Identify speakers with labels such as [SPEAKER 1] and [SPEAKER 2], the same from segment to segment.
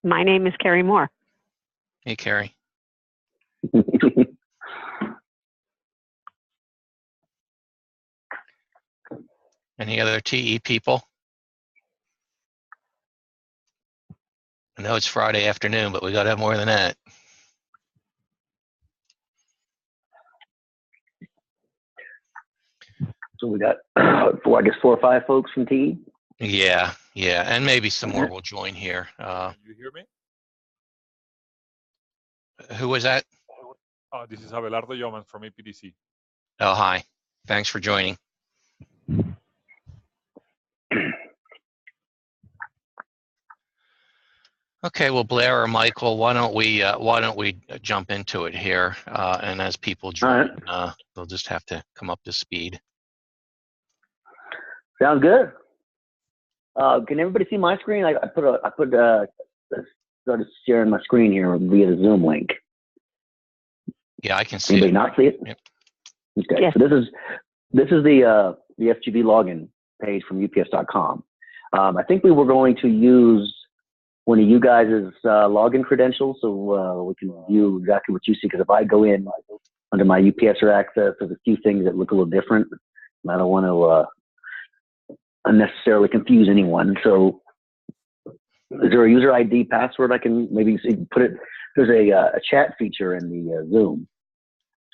[SPEAKER 1] My name is Carrie Moore.
[SPEAKER 2] Hey, Carrie. Any other TE people? I know it's Friday afternoon, but we got to have more than that.
[SPEAKER 3] So we got, I guess, 4 or 5 folks from TE?
[SPEAKER 2] Yeah, and maybe some more will join here.
[SPEAKER 4] Can you hear me?
[SPEAKER 2] Who was that?
[SPEAKER 4] This is Abelardo Yoman from APDC.
[SPEAKER 2] Oh, hi. Thanks for joining. Okay, well, Blair or Michael, why don't we jump into it here? And as people join, they'll just have to come up to speed.
[SPEAKER 3] Sounds good. Can everybody see my screen? I started sharing my screen here via the Zoom link.
[SPEAKER 2] Yeah, I can see
[SPEAKER 3] Anybody
[SPEAKER 2] it.
[SPEAKER 3] not see it?
[SPEAKER 2] Yep.
[SPEAKER 3] Okay,
[SPEAKER 1] Yes.
[SPEAKER 3] so this is the FGV login page from UPS.com. I think we were going to use one of you guys' login credentials so we can view exactly what you see. Because if I go in under my UPSer access, there's a few things that look a little different. And I don't want to unnecessarily confuse anyone. So is there a user ID password I can maybe put it? There's a chat feature in the Zoom.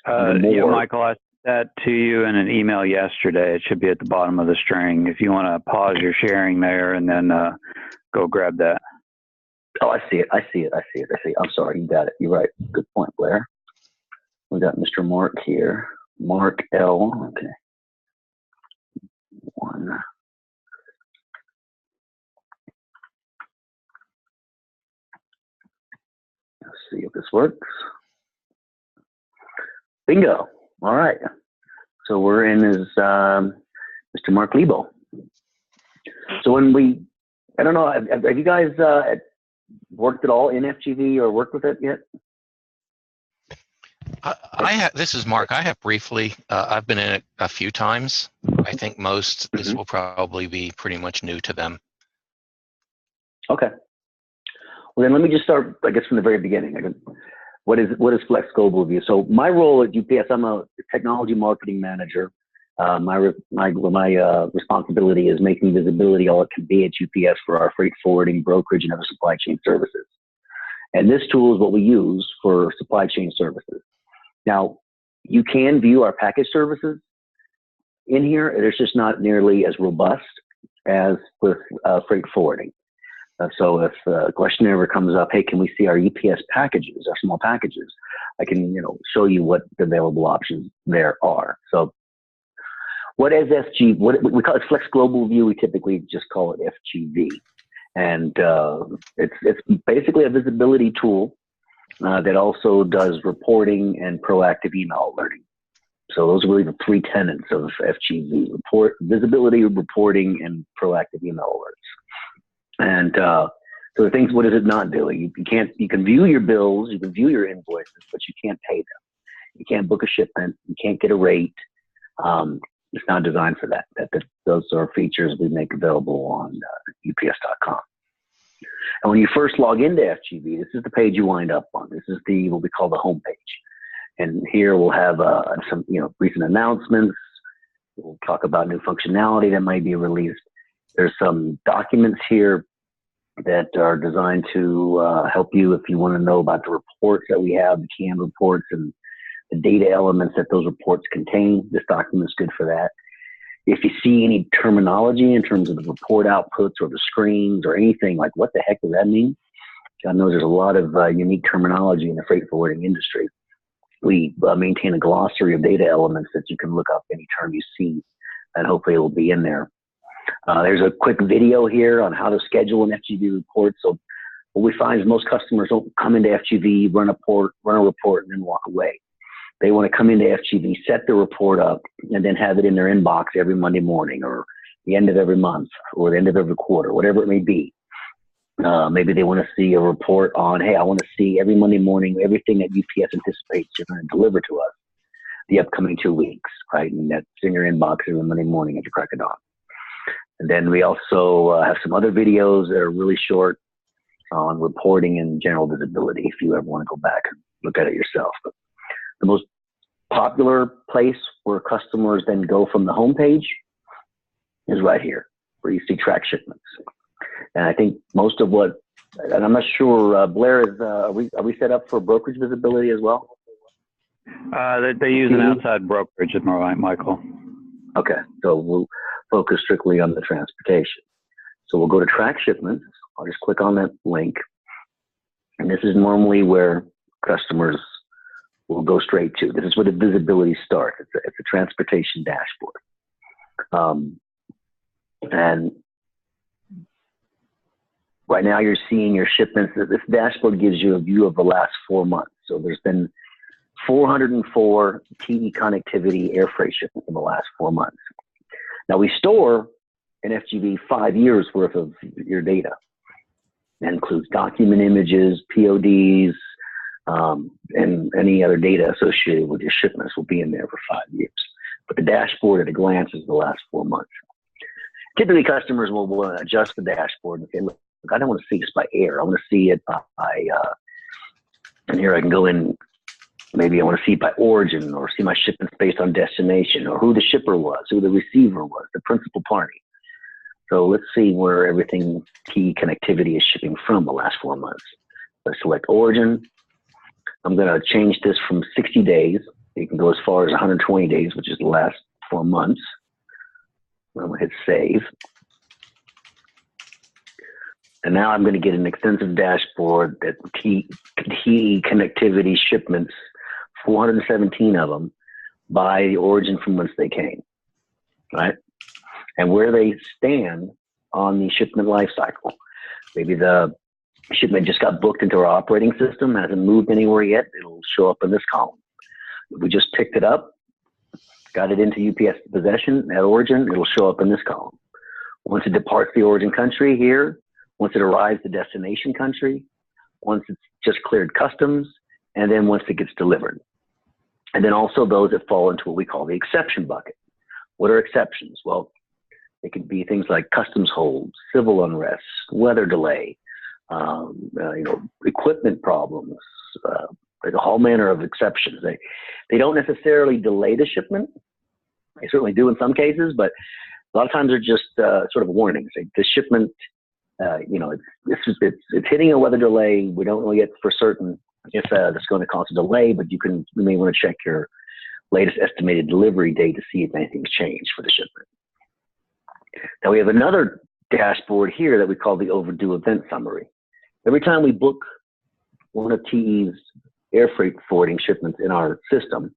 [SPEAKER 5] Yeah, Michael, I sent that to you in an email yesterday. It should be at the bottom of the string. If you want to pause your sharing there and then go grab that.
[SPEAKER 3] Oh, I see it. I'm sorry. You got it. You're right. Good point, Blair. We got Mr. Mark here. Mark L. Okay. 1. Let's see if this works. Bingo. All right. So we're in as Mr. Mark Lebo. So when I don't know, have you guys worked at all in FGV or worked with it yet?
[SPEAKER 2] I have. This is Mark. I have briefly. I've been in it a few times. I think most this will probably be pretty much new to them.
[SPEAKER 3] Okay. Well, then let me just start, I guess, from the very beginning. What is Flex Global View? So my role at UPS, I'm a technology marketing manager. My responsibility is making visibility all it can be at UPS for our freight forwarding, brokerage, and other supply chain services. And this tool is what we use for supply chain services. Now, you can view our package services in here. It's just not nearly as robust as with freight forwarding. So if a question ever comes up, hey, can we see our UPS packages, our small packages? I can, show you what the available options there are. So what is FG? What we call it Flex Global View. We typically just call it FGV. And it's basically a visibility tool that also does reporting and proactive email alerting. So those are really the 3 tenets of FGV: visibility, reporting, and proactive email alerts. And so the things, what does it not do? You can view your bills, you can view your invoices, but you can't pay them. You can't book a shipment, you can't get a rate. It's not designed for that. Those are features we make available on UPS.com. And when you first log into FGV, this is the page you wind up on. This is what we call the home page. And here we'll have some recent announcements. We'll talk about new functionality that might be released. There's some documents here that are designed to help you if you want to know about the reports that we have, the canned reports and the data elements that those reports contain. This document's good for that. If you see any terminology in terms of the report outputs or the screens or anything like what the heck does that mean? I know there's a lot of unique terminology in the freight forwarding industry. We maintain a glossary of data elements that you can look up any term you see, and hopefully it will be in there. There's a quick video here on how to schedule an FGV report. So what we find is most customers don't come into FGV, run a report, and then walk away. They want to come into FGV, set the report up, and then have it in their inbox every Monday morning or the end of every month or the end of every quarter, whatever it may be. Maybe they want to see a report on, hey, I want to see every Monday morning everything that UPS anticipates you're going to deliver to us the upcoming 2 weeks, right? And that's in your inbox every Monday morning at the crack of dawn. And then we also have some other videos that are really short, on reporting and general visibility if you ever want to go back and look at it yourself. But the most popular place where customers then go from the home page is right here, where you see track shipments. And I think most of what, and I'm not sure, Blair, are we set up for brokerage visibility as well?
[SPEAKER 5] They use an outside brokerage, Michael.
[SPEAKER 3] Okay, so we'll focus strictly on the transportation. So we'll go to track shipments. I'll just click on that link. And this is normally where customers will go straight to. This is where the visibility starts. It's a transportation dashboard. And right now you're seeing your shipments. This dashboard gives you a view of the last 4 months. So there's been 404 TE connectivity air freight shipments in the last 4 months. Now we store in FGV 5 years worth of your data. That includes document images, PODs, and any other data associated with your shipments will be in there for 5 years. But the dashboard at a glance is the last 4 months. Typically customers will adjust the dashboard and say, look, I don't want to see this by air. I want to see it by, and here I can go in, maybe I want to see it by origin or see my shipments based on destination or who the shipper was, who the receiver was, the principal party. So let's see where everything key connectivity is shipping from the last 4 months. Let's select origin. I'm going to change this from 60 days. You can go as far as 120 days, which is the last 4 months. I'm going to hit save. And now I'm going to get an extensive dashboard that key connectivity shipments, 417 of them, by the origin from whence they came, right? And where they stand on the shipment life cycle. Maybe the shipment just got booked into our operating system, hasn't moved anywhere yet. It'll show up in this column. If we just picked it up, got it into UPS possession at origin, it'll show up in this column. Once it departs the origin country here, once it arrives to destination country, once it's just cleared customs, and then once it gets delivered. And then also those that fall into what we call the exception bucket. What are exceptions? Well, it could be things like customs holds, civil unrest, weather delay, equipment problems, like a whole manner of exceptions. They don't necessarily delay the shipment. They certainly do in some cases, but a lot of times they're just sort of warnings. The shipment, it's hitting a weather delay. We don't know yet for certain if that's going to cause a delay, but you may want to check your latest estimated delivery date to see if anything's changed for the shipment. Now we have another dashboard here that we call the overdue event summary. Every time we book one of TE's air freight forwarding shipments in our system,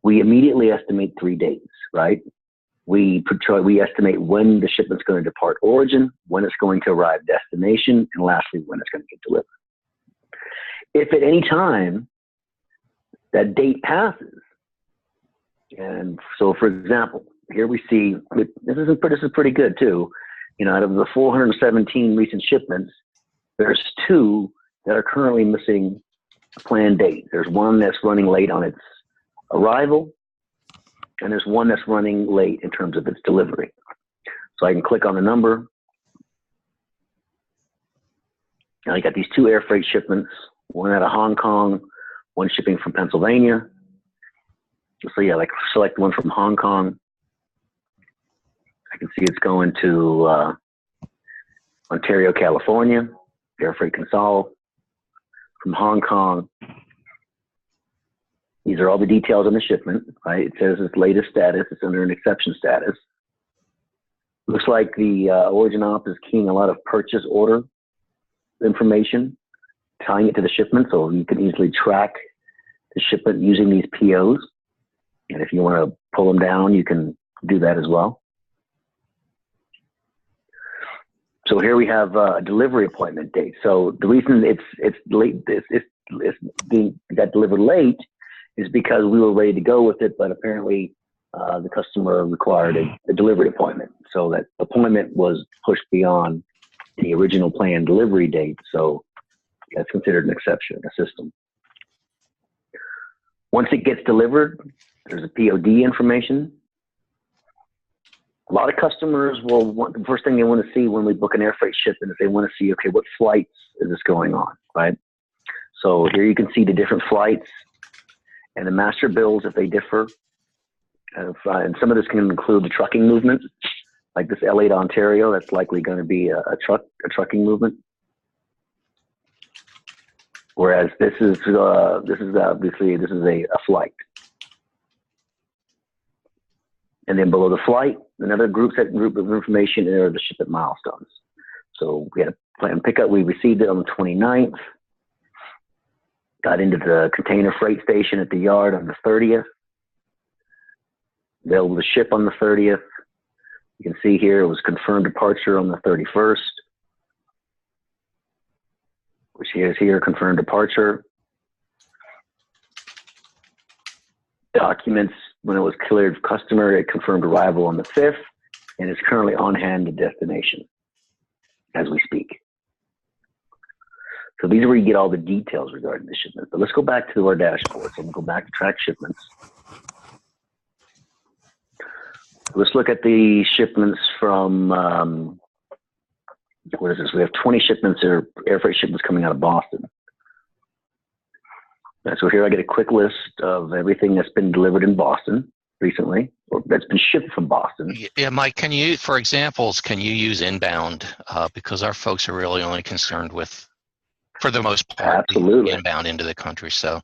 [SPEAKER 3] we immediately estimate 3 dates, right? We estimate when the shipment's going to depart origin, when it's going to arrive destination, and lastly, when it's going to get delivered. If at any time that date passes, and so for example, here we see, this is pretty good too. Out of the 417 recent shipments, there's 2 that are currently missing a planned date. There's one that's running late on its arrival, and there's one that's running late in terms of its delivery. So I can click on the number. Now I got these 2 air freight shipments, one out of Hong Kong, one shipping from Pennsylvania. So yeah, like select one from Hong Kong. I can see it's going to Ontario, California, air freight consol. From Hong Kong. These are all the details on the shipment, right? It says its latest status. It's under an exception status. Looks like the origin op is keying a lot of purchase order information, tying it to the shipment, so you can easily track the shipment using these POs. And if you want to pull them down, you can do that as well. So here we have a delivery appointment date. So the reason it's late, it got delivered late, is because we were ready to go with it, but apparently the customer required a delivery appointment. So that appointment was pushed beyond the original planned delivery date. So that's considered an exception in the system. Once it gets delivered, there's a POD information. A lot of customers will want, the first thing they want to see when we book an air freight shipment is they want to see, okay, what flights is this going on, right? So here you can see the different flights and the master bills if they differ. And some of this can include the trucking movement, like this LA to Ontario, that's likely going to be a trucking movement. Whereas this is obviously a flight. And then below the flight, another group of information are the shipment milestones. So we had a planned pickup. We received it on the 29th. Got into the container freight station at the yard on the 30th. Available to ship on the 30th. You can see here it was confirmed departure on the 31st. Which is here, confirmed departure. Documents, when it was cleared customer, it confirmed arrival on the 5th, and it's currently on hand to destination as we speak. So these are where you get all the details regarding the shipment. But let's go back to our dashboard. So we'll go back to track shipments. Let's look at the shipments from, what is this? We have 20 shipments, or air freight shipments coming out of Boston. So here I get a quick list of everything that's been delivered in Boston recently, or that's been shipped from Boston.
[SPEAKER 2] Yeah, Mike, can you, for examples, can you use inbound? Because our folks are really only concerned with, for the most part,
[SPEAKER 3] absolutely,
[SPEAKER 2] inbound into the country. So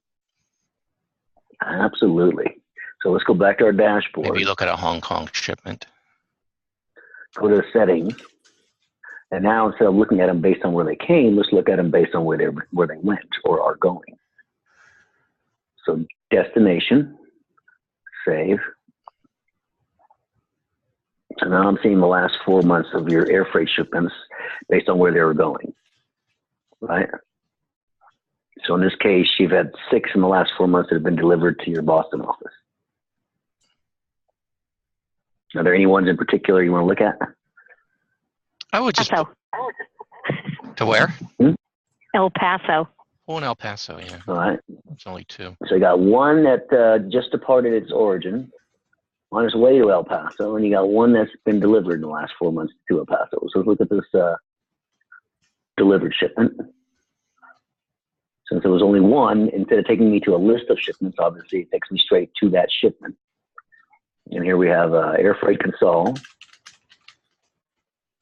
[SPEAKER 3] absolutely. So let's go back to our dashboard.
[SPEAKER 2] Maybe look at a Hong Kong shipment.
[SPEAKER 3] Go to the settings. And now instead of looking at them based on where they came, let's look at them based on where they went or are going. So destination, save. So now I'm seeing the last 4 months of your air freight shipments based on where they were going, right? So in this case, you've had 6 in the last 4 months that have been delivered to your Boston office. Are there any ones in particular you want to look at?
[SPEAKER 2] I would just
[SPEAKER 1] Paso.
[SPEAKER 2] To where?
[SPEAKER 1] El Paso.
[SPEAKER 2] Oh, in El Paso, yeah.
[SPEAKER 3] All right.
[SPEAKER 2] It's only 2.
[SPEAKER 3] So you got one that just departed its origin on its way to El Paso, and you got one that's been delivered in the last 4 months to El Paso. So let's look at this delivered shipment. Since there was only one, instead of taking me to a list of shipments, obviously it takes me straight to that shipment. And here we have Air Freight Consol,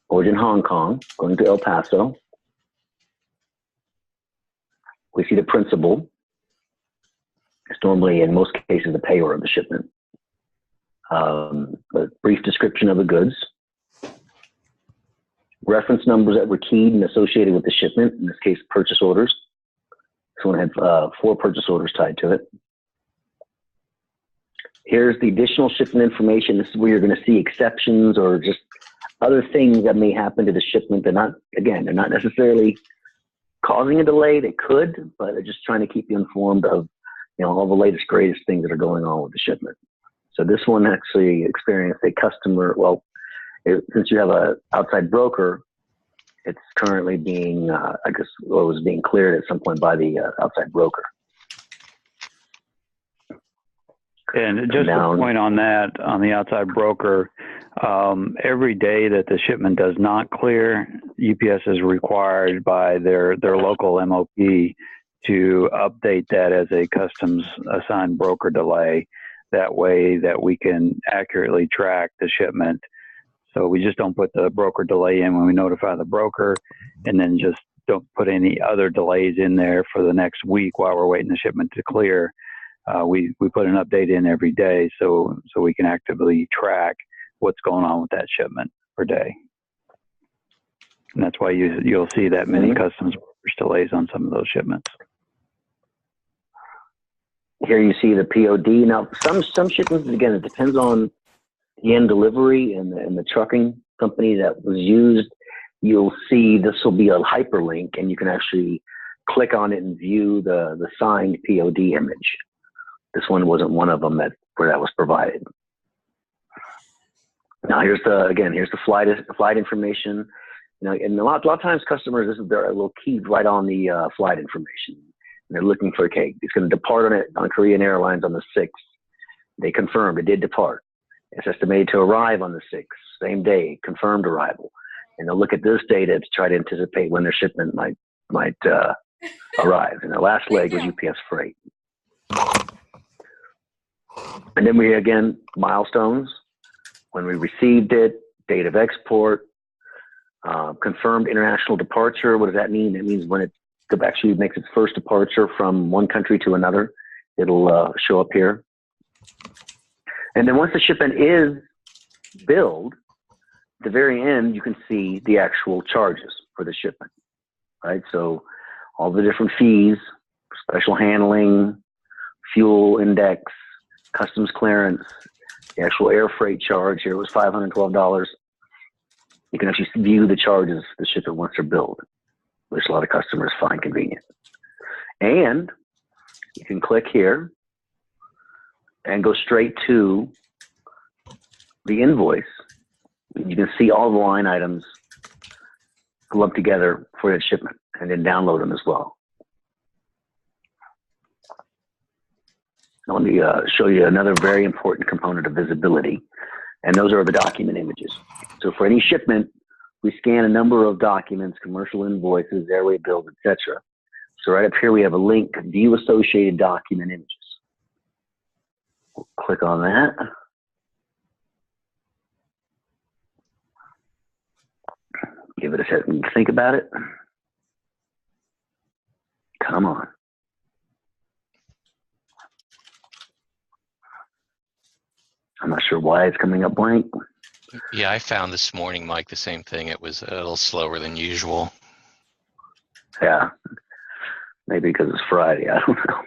[SPEAKER 3] origin Hong Kong, going to El Paso. We see the principal. It's normally, in most cases, the payer of the shipment. A brief description of the goods. Reference numbers that were keyed and associated with the shipment, in this case, purchase orders. This one had 4 purchase orders tied to it. Here's the additional shipment information. This is where you're going to see exceptions or just other things that may happen to the shipment. They're not, again, they're not necessarily causing a delay. They could, but they're just trying to keep you informed of, you know, all the latest, greatest things that are going on with the shipment. So this one actually experienced a customer, well, since you have an outside broker, it's currently being, I guess, well, it was being cleared at some point by the outside broker.
[SPEAKER 5] And just a point on that, on the outside broker, every day that the shipment does not clear, UPS is required by their local MOP to update that as a customs assigned broker delay. That way that we can accurately track the shipment. So we just don't put the broker delay in when we notify the broker, and then just don't put any other delays in there for the next week while we're waiting the shipment to clear. We put an update in every day so we can actively track what's going on with that shipment per day. And that's why you'll see that many customs delays on some of those shipments.
[SPEAKER 3] Here you see the POD. Now, some shipments, again, it depends on the end delivery and the trucking company that was used. You'll see this will be a hyperlink, and you can actually click on it and view the signed POD image. This one wasn't one of them where that was provided. Now here's the flight information. You know, and a lot of times customers, this is their little key right on the flight information. And they're looking for, okay, it's going to depart on Korean Airlines on the 6th. They confirmed it did depart. It's estimated to arrive on the 6th. same day, confirmed arrival. And they'll look at this data to try to anticipate when their shipment might arrive. And the last leg was UPS freight. And then we, again, milestones, when we received it, date of export, confirmed international departure. What does that mean? It means when it actually makes its first departure from one country to another, it'll show up here. And then once the shipment is billed, at the very end, you can see the actual charges for the shipment, right? So all the different fees, special handling, fuel index, customs clearance, the actual air freight charge here was $512. You can actually view the charges for the shipment once they're billed, which a lot of customers find convenient. And you can click here and go straight to the invoice. You can see all the line items lumped together for that shipment, and then download them as well. Now let me show you another very important component of visibility, and those are the document images. So for any shipment, we scan a number of documents, commercial invoices, airway bills, etc. So right up here we have a link, View Associated Document Images. We'll click on that. Give it a second to think about it. Come on. I'm not sure why it's coming up blank.
[SPEAKER 2] Yeah, I found this morning, Mike, the same thing. It was a little slower than usual.
[SPEAKER 3] Yeah, maybe because it's Friday. I don't know.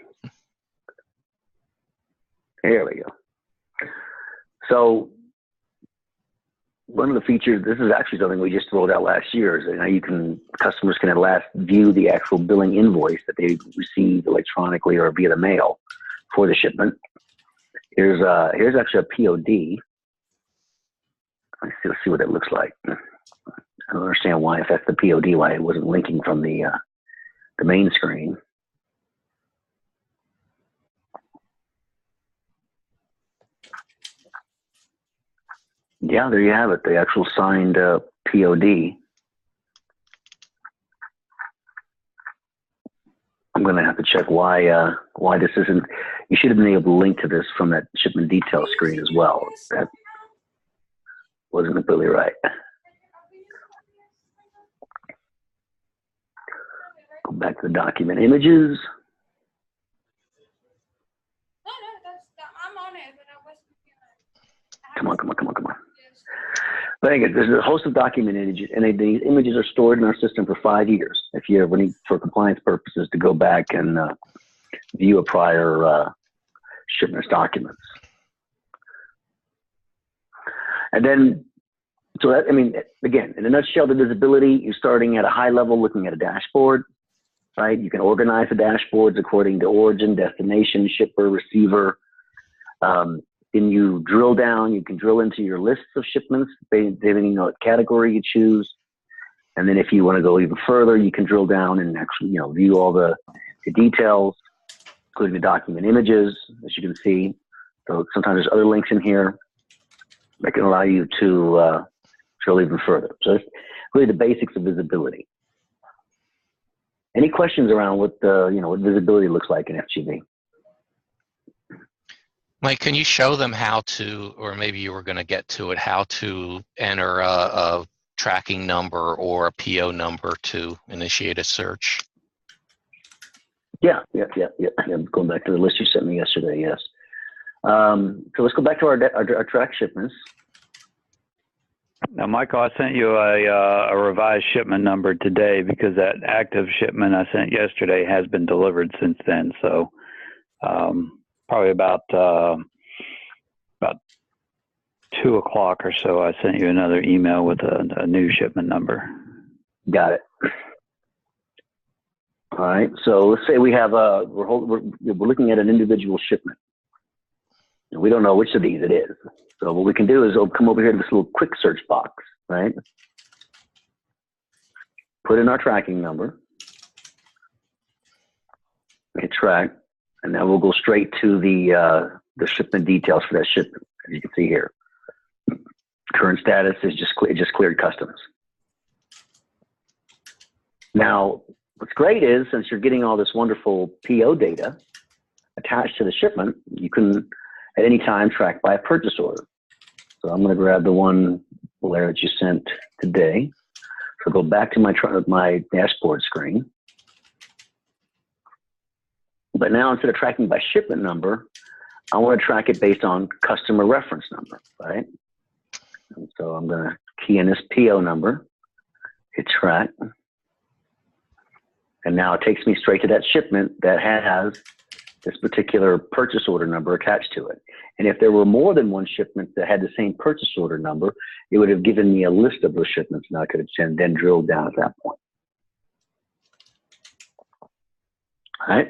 [SPEAKER 3] Here we go. So one of the features, this is actually something we just rolled out last year, is that customers can at last view the actual billing invoice that they received electronically or via the mail for the shipment. Here's actually a POD. Let's see what it looks like. I don't understand why, if that's the POD, why it wasn't linking from the main screen. Yeah, there you have it, the actual signed POD. I'm going to have to check why this isn't. You should have been able to link to this from that shipment detail screen as well. That wasn't completely right. Go back to the document images. Come on. But again, there's a host of document images, and these images are stored in our system for 5 years. If you ever need, for compliance purposes, to go back and view a prior shipment's documents. And then, so that, again, in a nutshell, the visibility, you're starting at a high level, looking at a dashboard, right? You can organize the dashboards according to origin, destination, shipper, receiver. Then you drill down, you can drill into your lists of shipments, depending on what category you choose. And then if you want to go even further, you can drill down and actually, view all the details, including the document images, as you can see. So sometimes there's other links in here that can allow you to drill even further. So that's really the basics of visibility. Any questions around what what visibility looks like in FGV?
[SPEAKER 2] Mike, can you show them how to, or maybe you were going to get to it, how to enter a tracking number or a PO number to initiate a search?
[SPEAKER 3] Yeah. I'm going back to the list you sent me yesterday, yes. So let's go back to our track shipments.
[SPEAKER 5] Now, Michael, I sent you a revised shipment number today because that active shipment I sent yesterday has been delivered since then. So probably about 2 o'clock or so, I sent you another email with a new shipment number.
[SPEAKER 3] Got it. All right. So let's say we have we're looking at an individual shipment, and we don't know which of these it is. So what we can do is come over here to this little quick search box, right? Put in our tracking number, hit track, and then we'll go straight to the shipment details for that shipment, as you can see here. Current status is it just cleared customs. Now, what's great is, since you're getting all this wonderful PO data attached to the shipment, you can at any time track by a purchase order. So I'm going to grab the one layer that you sent today. So go back to my dashboard screen. But now, instead of tracking by shipment number, I want to track it based on customer reference number, right? And so I'm going to key in this PO number, hit track. And now it takes me straight to that shipment that has this particular purchase order number attached to it. And if there were more than one shipment that had the same purchase order number, it would have given me a list of those shipments, and I could have then drilled down at that point. All right.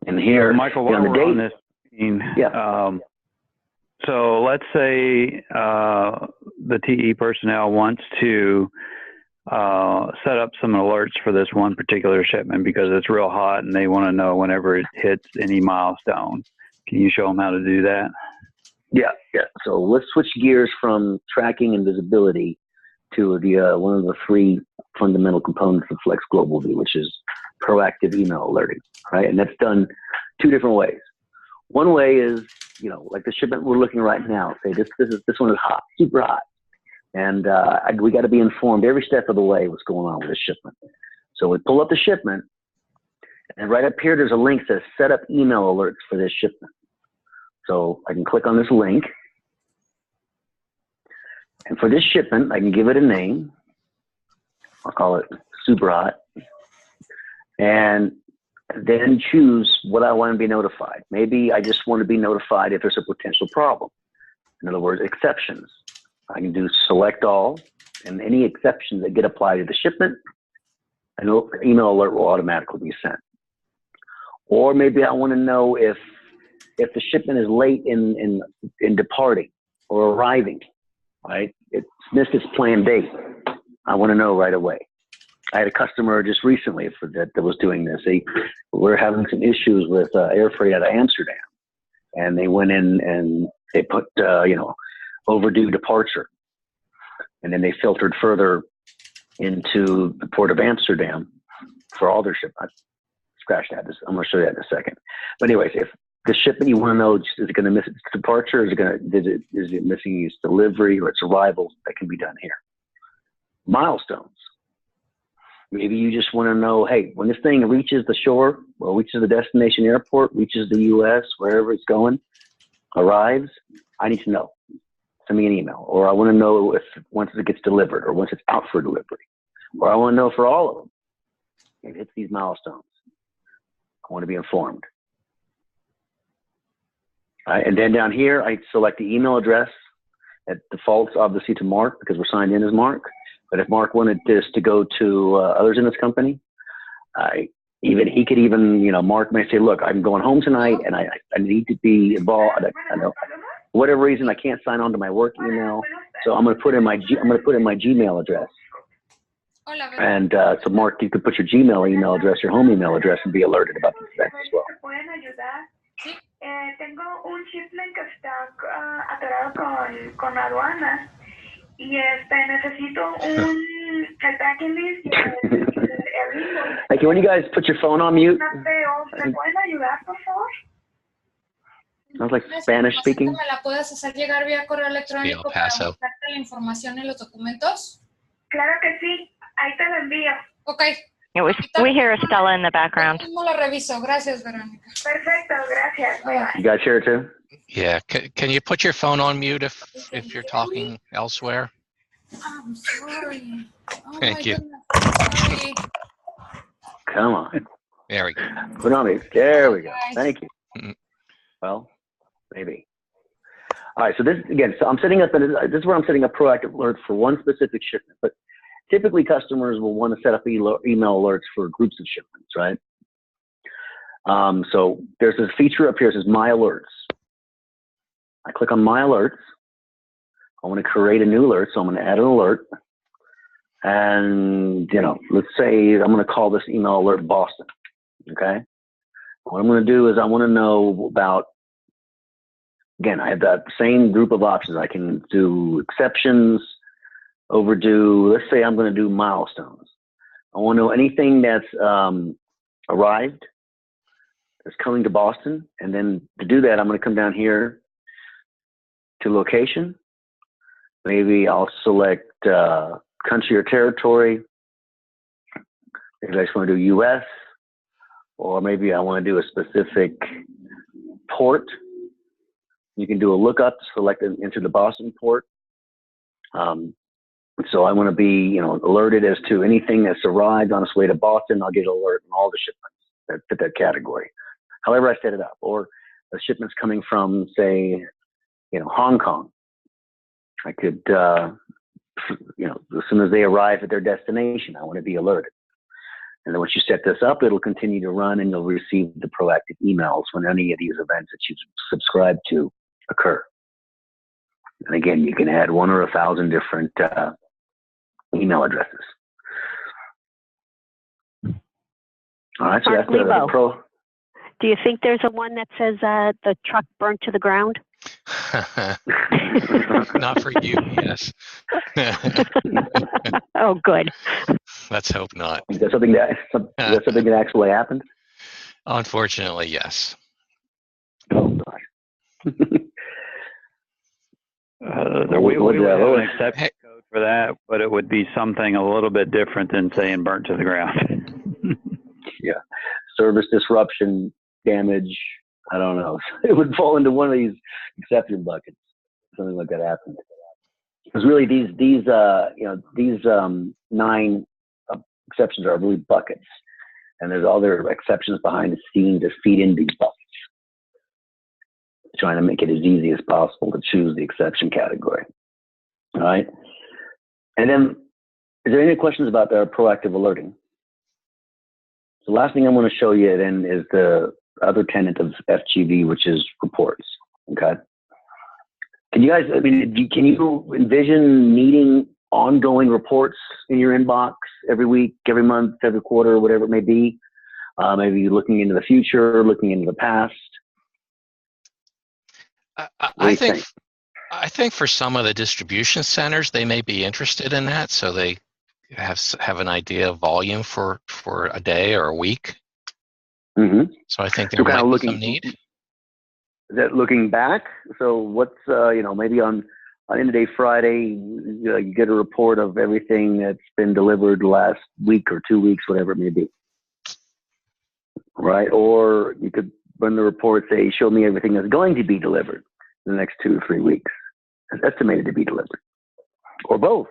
[SPEAKER 3] And here,
[SPEAKER 5] Michael, while we're on this,
[SPEAKER 3] yeah.
[SPEAKER 5] So let's say the TE personnel wants to set up some alerts for this one particular shipment because it's real hot and they want to know whenever it hits any milestone. Can you show them how to do that?
[SPEAKER 3] Yeah. So let's switch gears from tracking and visibility to the one of the three fundamental components of Flex Global View, which is proactive email alerting, right? And that's done two different ways. One way is, like the shipment we're looking right now. Say this one is hot, super hot, and we got to be informed every step of the way what's going on with this shipment. So we pull up the shipment, and right up here there's a link that says set up email alerts for this shipment. So I can click on this link, and for this shipment I can give it a name. I'll call it super hot, and then choose what I want to be notified. Maybe I just want to be notified if there's a potential problem. In other words, exceptions. I can do select all, and any exceptions that get applied to the shipment, an email alert will automatically be sent. Or maybe I want to know if the shipment is late in departing or arriving, right? It's missed its planned date. I want to know right away. I had a customer just recently that was doing this. We're having some issues with air freight out of Amsterdam, and they went in and they put overdue departure, and then they filtered further into the port of Amsterdam for all their shipments. Scratch that. I'm going to show you that in a second. But anyways, if the shipment you want to know, is it going to miss its departure? Is it missing its delivery or its arrival? That can be done here. Milestones. Maybe you just want to know, hey, when this thing reaches the shore or reaches the destination airport, reaches the U.S., wherever it's going, arrives, I need to know. Send me an email. Or I want to know if once it gets delivered or once it's out for delivery. Or I want to know for all of them. It hits these milestones. I want to be informed. All right, and then down here, I select the email address. It defaults obviously to Mark because we're signed in as Mark. But if Mark wanted this to go to others in his company, he could even, Mark may say, look, I'm going home tonight and I need to be involved. I know, for whatever reason, I can't sign on to my work email. So I'm going to put in my Gmail address. And so Mark, you could put your Gmail email address, your home email address, and be alerted about this event as well.
[SPEAKER 6] Tengo un shipment que está atorado con aduanas. Y necesito el tracking list y el invoice.
[SPEAKER 3] Hey, can one of you guys put your phone on mute?
[SPEAKER 6] ¿Me pueden ayudar, por favor?
[SPEAKER 3] Sounds like Spanish speaking.
[SPEAKER 7] ¿Me la puedes hacer llegar vía correo electrónico para buscarte la información en los documentos?
[SPEAKER 6] Claro que sí. Ahí te lo envío.
[SPEAKER 7] Okay.
[SPEAKER 1] Yeah, we hear Estella in the background.
[SPEAKER 7] Mismo la reviso. Gracias, Verónica.
[SPEAKER 6] Perfecto, gracias. Bye.
[SPEAKER 3] You guys hear it too?
[SPEAKER 2] Yeah. Can you put your phone on mute if you're talking elsewhere?
[SPEAKER 7] I'm sorry. Oh,
[SPEAKER 2] Thank you.
[SPEAKER 7] Sorry.
[SPEAKER 3] Come on.
[SPEAKER 2] There we go.
[SPEAKER 3] Put on me. There we go. Thank you.
[SPEAKER 2] Mm-hmm.
[SPEAKER 3] Well, maybe. All right. So this again. So I'm setting up. This is where I'm setting up proactive alerts for one specific shipment. But typically, customers will want to set up email alerts for groups of shipments, right? So there's this feature up here that says My Alerts. I click on My Alerts. I want to create a new alert, so I'm going to add an alert. And, let's say I'm going to call this email alert Boston, okay? What I'm going to do is I want to know about again, I have that same group of options. I can do exceptions, overdue. Let's say I'm going to do milestones. I want to know anything that's arrived, that's coming to Boston. And then to do that, I'm going to come down here to location. Maybe I'll select country or territory. Maybe I just want to do US, or maybe I want to do a specific port. You can do a lookup, select and enter the Boston port. So I want to be, alerted as to anything that's arrived on its way to Boston. I'll get an alert on all the shipments that fit that category. However I set it up, or the shipments coming from, say, Hong Kong. I could, as soon as they arrive at their destination, I want to be alerted. And then once you set this up, it'll continue to run, and you'll receive the proactive emails when any of these events that you've subscribed to occur. And again, you can add 1 or 1,000 different email addresses. All right, so
[SPEAKER 8] Mark
[SPEAKER 3] that's the pro.
[SPEAKER 8] Do you think there's a one that says the truck burnt to the ground?
[SPEAKER 2] Not for you, yes.
[SPEAKER 8] Oh, good.
[SPEAKER 2] Let's hope not.
[SPEAKER 3] Is that something that actually happened?
[SPEAKER 2] Unfortunately, yes.
[SPEAKER 3] Oh, gosh.
[SPEAKER 5] We would have an exception code for that, but it would be something a little bit different than saying burnt to the ground.
[SPEAKER 3] Yeah. Service disruption, damage, I don't know. It would fall into one of these exception buckets. Something like that happened. Because really these 9 exceptions are really buckets. And there's other exceptions behind the scenes that feed into these buckets. Trying to make it as easy as possible to choose the exception category. All right. And then, is there any questions about the proactive alerting? The last thing I want to show you then is the other tenet of FGV, which is reports. Okay. Can you guys, can you envision needing ongoing reports in your inbox every week, every month, every quarter, whatever it may be? Maybe looking into the future, looking into the past.
[SPEAKER 2] I think for some of the distribution centers, they may be interested in that, so they have an idea of volume for a day or a week.
[SPEAKER 3] Mm-hmm.
[SPEAKER 2] So I think there might be some need.
[SPEAKER 3] Is that looking back? So what's maybe on end of day Friday, you get a report of everything that's been delivered last week or 2 weeks, whatever it may be. Right? Or you could run the report, say, show me everything that's going to be delivered in the next 2 or 3 weeks. It's estimated to be delivered. Or both.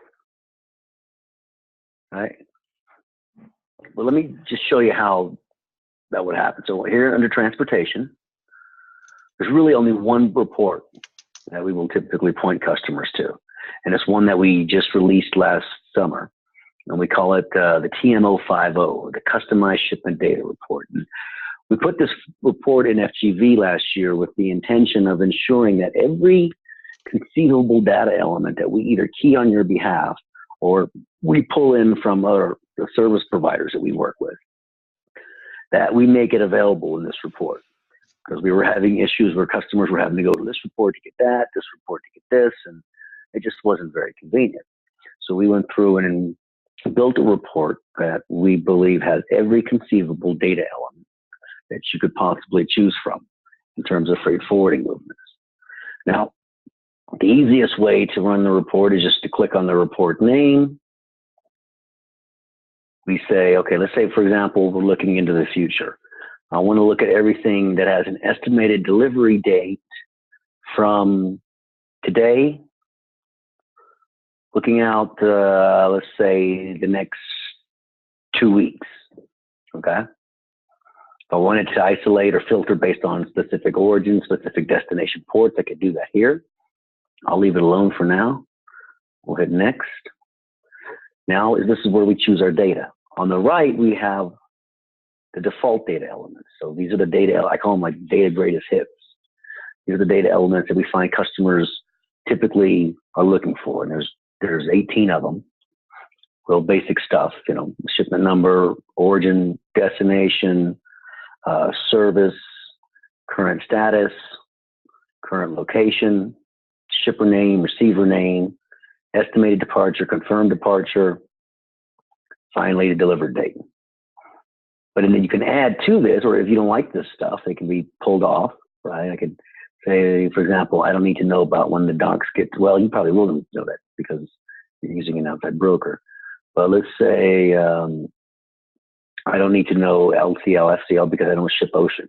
[SPEAKER 3] Right? Well, let me just show you how that would happen. So here under transportation, there's really only one report that we will typically point customers to. And it's one that we just released last summer. And we call it the TMO50, the Customized Shipment Data Report. And we put this report in FGV last year with the intention of ensuring that every conceivable data element that we either key on your behalf or we pull in from the service providers that we work with, that we make it available in this report. Because we were having issues where customers were having to go to this report to get that, this report to get this, and it just wasn't very convenient. So we went through and built a report that we believe has every conceivable data element that you could possibly choose from in terms of freight forwarding movements. Now, the easiest way to run the report is just to click on the report name. We say, okay, let's say, for example, we're looking into the future. I want to look at everything that has an estimated delivery date from today, looking out, let's say, the next 2 weeks, okay? If I wanted to isolate or filter based on specific origin, specific destination ports, I could do that here. I'll leave it alone for now. We'll hit next. Now, this is where we choose our data. On the right, we have the default data elements. So these are the data, I call them like data greatest hits. These are the data elements that we find customers typically are looking for. And there's 18 of them. Real basic stuff, shipment number, origin, destination, service, current status, current location, shipper name, receiver name, estimated departure, confirmed departure, finally the delivered date. But then you can add to this, or if you don't like this stuff, they can be pulled off, right? I could say, for example, I don't need to know about when the docs get, well, you probably will know that because you're using an outside broker. But let's say I don't need to know LCL, FCL because I don't ship ocean.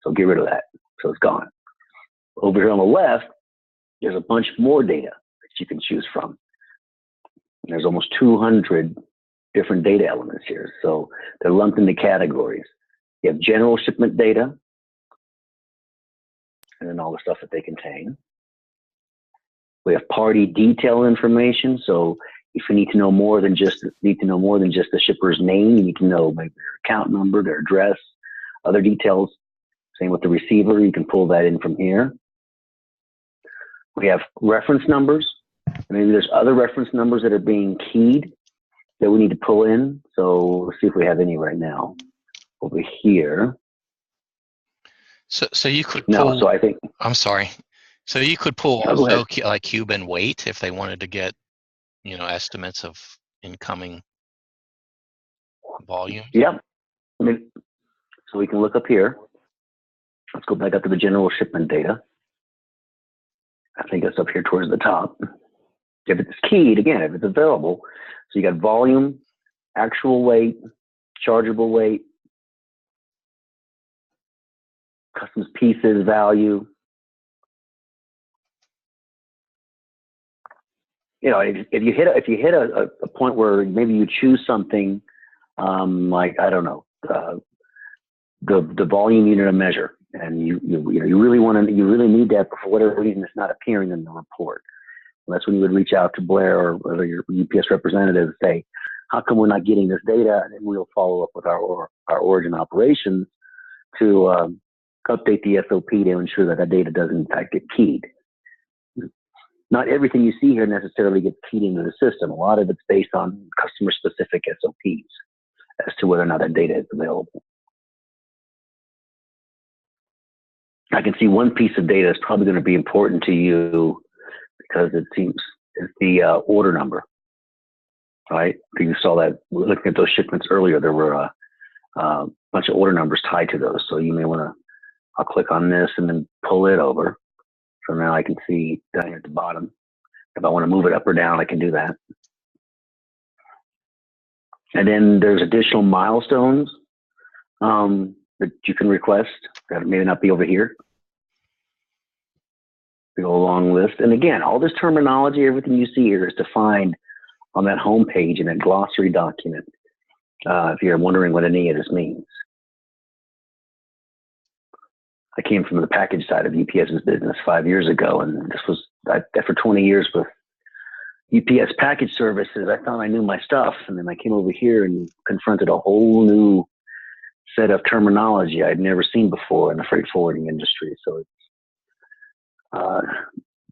[SPEAKER 3] So get rid of that. So it's gone. Over here on the left, there's a bunch more data that you can choose from. There's almost 200 different data elements here. So they're lumped into categories. You have general shipment data, and then all the stuff that they contain. We have party detail information. So if you need to know more than just the shipper's name, you need to know maybe their account number, their address, other details. Same with the receiver, you can pull that in from here. We have reference numbers. Maybe there's other reference numbers that are being keyed that we need to pull in. So let's see if we have any right now. Over here.
[SPEAKER 2] So you could
[SPEAKER 3] pull.
[SPEAKER 2] No,
[SPEAKER 3] so I think.
[SPEAKER 2] I'm sorry. So you could pull also like Cuban weight if they wanted to get, estimates of incoming volume.
[SPEAKER 3] Yep. I mean, so we can look up here. Let's go back up to the general shipment data. I think it's up here towards the top. If it's keyed, again, if it's available, so you got volume, actual weight, chargeable weight, customs pieces value. If you hit a point where maybe you choose something like, I don't know, the volume unit of measure, and you really need that, but for whatever reason it's not appearing in the report. Well, that's when you would reach out to Blair or your UPS representative and say, how come we're not getting this data? And then we'll follow up with our origin operations to update the SOP to ensure that that data does in fact get keyed. Not everything you see here necessarily gets keyed into the system. A lot of it's based on customer specific SOPs as to whether or not that data is available. I can see one piece of data is probably going to be important to you because it seems it's the order number, right? You saw that looking at those shipments earlier, there were a bunch of order numbers tied to those. So you may want to, I'll click on this and then pull it over. So now I can see down here at the bottom. If I want to move it up or down, I can do that. And then there's additional milestones that you can request that may not be over here. We go a long list. And again, all this terminology, everything you see here is defined on that home page in that glossary document, if you're wondering what any of this means. I came from the package side of UPS's business 5 years ago, and this was, after 20 years with UPS package services, I thought I knew my stuff, and then I came over here and confronted a whole new set of terminology I'd never seen before in the freight forwarding industry. So it's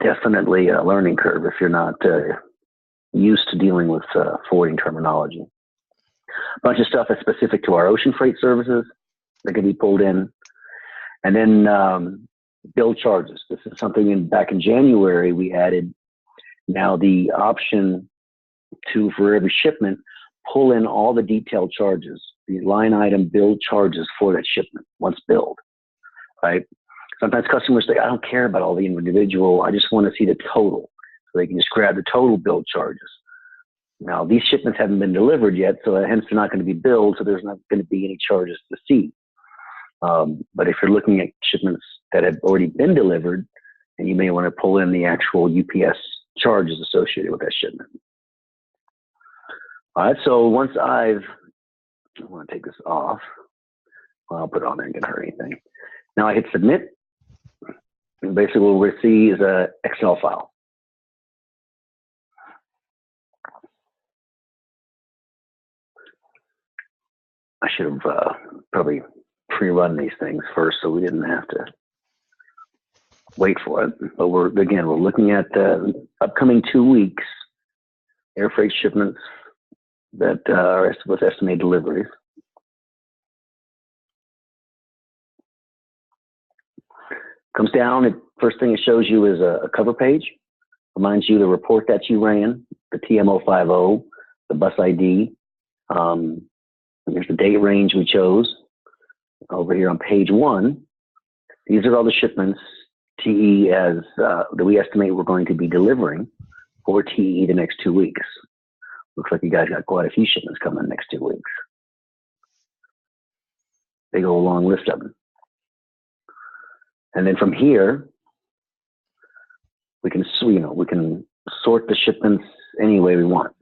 [SPEAKER 3] definitely a learning curve if you're not used to dealing with forwarding terminology. A bunch of stuff that's specific to our ocean freight services that can be pulled in. And then bill charges. This is something back in January we added now the option to, for every shipment, pull in all the detailed charges, the line item bill charges for that shipment once billed, right? Sometimes customers say, I don't care about all the individual, I just want to see the total. So they can just grab the total bill charges. Now, these shipments haven't been delivered yet, so hence they're not going to be billed, so there's not going to be any charges to see. But if you're looking at shipments that have already been delivered, and you may want to pull in the actual UPS charges associated with that shipment. All right, so once I want to take this off. Well, I'll put it on there and get hurt anything. Now I hit submit. And basically what we'll see is an Excel file. I should have probably pre-run these things first so we didn't have to wait for it. But we're looking at the upcoming 2 weeks air freight shipments that are with estimated deliveries. Comes down, first thing it shows you is a cover page. Reminds you the report that you ran, the TM050, the bus ID. Here's the date range we chose. Over here on page 1, these are all the shipments TE that we estimate we're going to be delivering for TE the next 2 weeks. Looks like you guys got quite a few shipments coming in the next 2 weeks. They go a long list of them. And then from here, we can sort the shipments any way we want.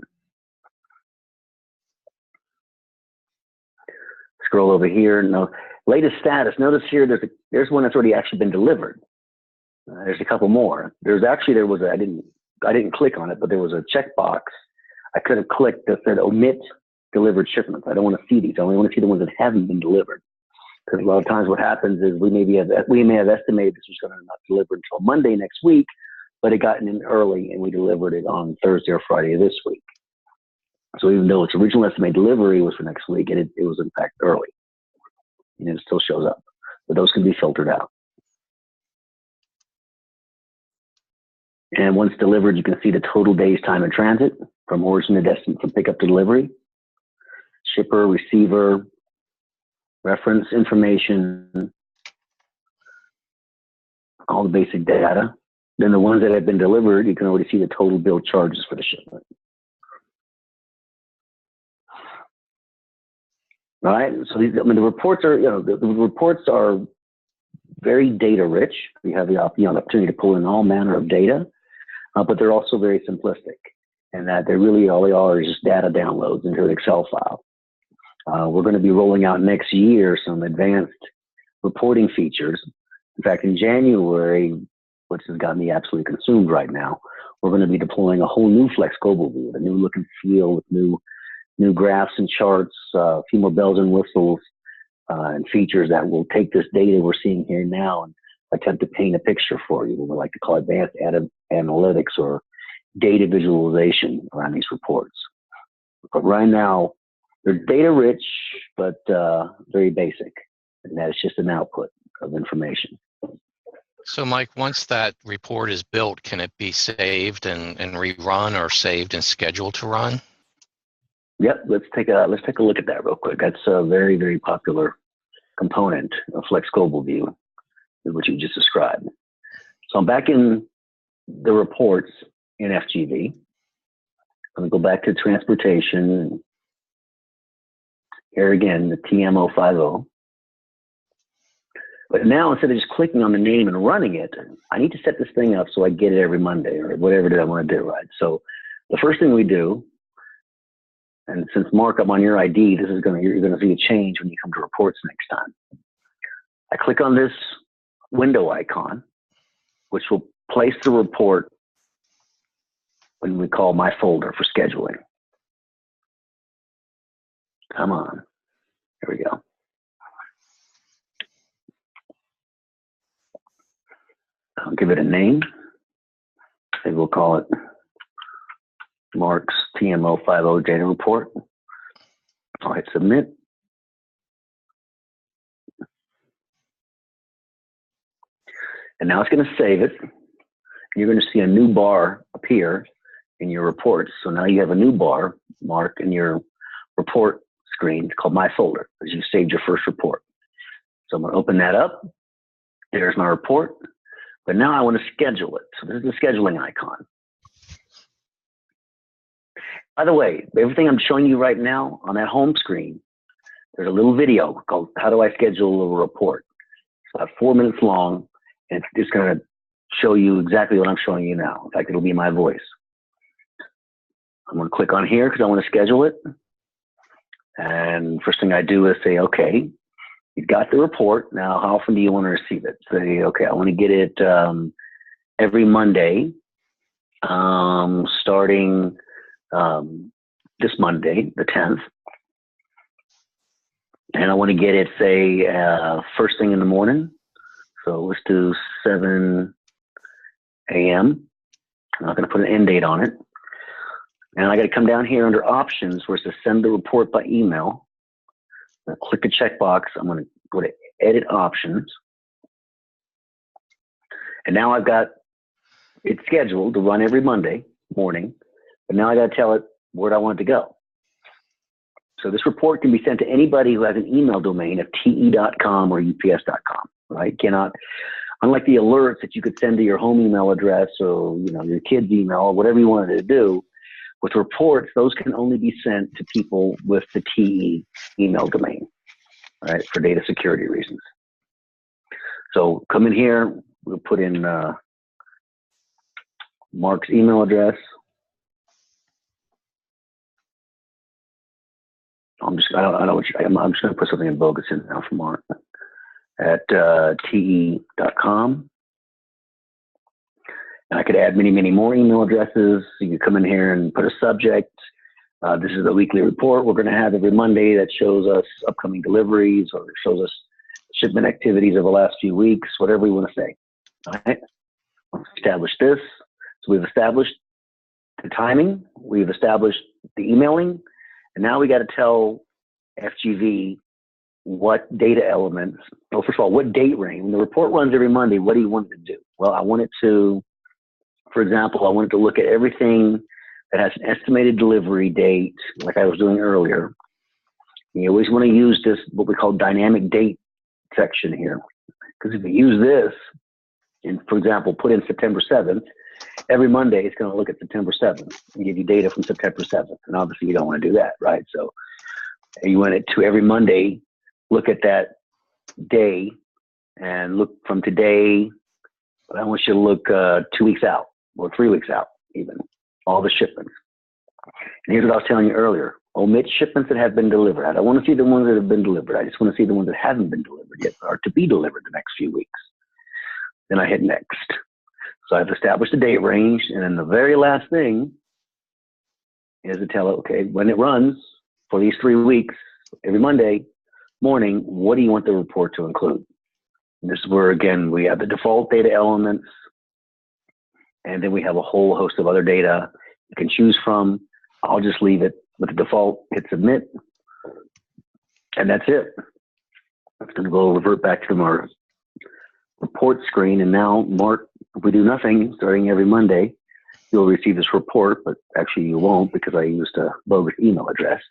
[SPEAKER 3] Scroll over here. No, latest status. Notice here, there's one that's already actually been delivered. There's a couple more. I didn't click on it, but there was a checkbox I could have clicked that said omit delivered shipments. I don't want to see these. I only want to see the ones that haven't been delivered. Because a lot of times what happens is we may have estimated this was going to not deliver until Monday next week, but it got in early and we delivered it on Thursday or Friday of this week. So even though its original estimated delivery was for next week, it was in fact early. And it still shows up. But those can be filtered out. And once delivered, you can see the total days time in transit from origin to destination, from pickup to delivery, shipper, receiver, reference information, all the basic data. Then the ones that have been delivered, you can already see the total bill charges for the shipment. All right, so the reports are, the reports are very data rich. We have the opportunity to pull in all manner of data, but they're also very simplistic, and that they really all they are is just data downloads into an Excel file. We're going to be rolling out next year some advanced reporting features. In fact, in January, which has got me absolutely consumed right now, we're going to be deploying a whole new Flex Global View, a new look and feel with new graphs and charts, a few more bells and whistles, and features that will take this data we're seeing here now and attempt to paint a picture for you. We like to call advanced analytics or data visualization around these reports. But right now, they're data rich, but very basic. And that is just an output of information.
[SPEAKER 2] So Mike, once that report is built, can it be saved and rerun, or saved and scheduled to run?
[SPEAKER 3] Yep, let's take a look at that real quick. That's a very, very popular component of Flex Global View, is what you just described. So I'm back in the reports in FGV. I'm going to go back to transportation. Here again, the TM050. But now, instead of just clicking on the name and running it, I need to set this thing up so I get it every Monday or whatever it is I want to do, right? So the first thing we do, and since Mark, I'm on your ID, you're going to see a change when you come to reports next time. I click on this window icon, which will place the report when we call my folder for scheduling. Come on. Here we go. I'll give it a name. Maybe we'll call it Mark's TM050 data report. All right, submit. And now it's going to save it. You're going to see a new bar appear in your reports. So now you have a new bar, Mark, in your report screen called My Folder, because you saved your first report. So I'm going to open that up. There's my report. But now I want to schedule it. So this is the scheduling icon. By the way, everything I'm showing you right now on that home screen, there's a little video called How Do I Schedule a Report? It's about 4 minutes long, and it's just going to show you exactly what I'm showing you now. In fact, it'll be my voice. I'm going to click on here because I want to schedule it. And first thing I do is say, okay, you've got the report. Now, how often do you want to receive it? Say, okay, I want to get it every Monday, starting this Monday, the 10th. And I want to get it, say, first thing in the morning. So let's do 7 a.m. I'm not going to put an end date on it. And I got to come down here under options where it says send the report by email. I'm going to click the checkbox. I'm going to go to edit options. And now I've got it scheduled to run every Monday morning, but now I got to tell it where do I want it to go. So this report can be sent to anybody who has an email domain of te.com or ups.com, right? Unlike the alerts that you could send to your home email address or your kid's email or whatever you wanted to do, with reports, those can only be sent to people with the TE email domain, right, for data security reasons. So come in here, we'll put in Mark's email address. I'm just going to put something in bogus in now for Mark at te.com. And I could add many, many more email addresses. So you can come in here and put a subject. This is the weekly report we're going to have every Monday that shows us upcoming deliveries or shows us shipment activities of the last few weeks, whatever we want to say. All right. Establish this. So we've established the timing. We've established the emailing. And now we got to tell FGV what data elements, well, first of all, what date range. When the report runs every Monday, what do you want it to do? Well, I want it to, for example, I want it to look at everything that has an estimated delivery date, like I was doing earlier. You always want to use this, what we call dynamic date section here. Because if you use this, and for example, put in September 7th, every Monday it's going to look at September 7th and give you data from September 7th. And obviously you don't want to do that, right? So you want it to every Monday, look at that day and look from today. I want you to look 2 weeks out or 3 weeks out, even all the shipments. And here's what I was telling you earlier. Omit shipments that have been delivered. I don't want to see the ones that have been delivered. I just want to see the ones that haven't been delivered yet or to be delivered the next few weeks. Then I hit next. So I've established a date range, and then the very last thing is to tell it, okay, when it runs for these 3 weeks, every Monday morning, what do you want the report to include? And this is where, again, we have the default data elements, and then we have a whole host of other data you can choose from. I'll just leave it with the default, hit submit, and that's it. It's going to go revert back to our report screen, and now, Mark, if we do nothing, starting every Monday, you'll receive this report, but actually you won't because I used a bogus email address.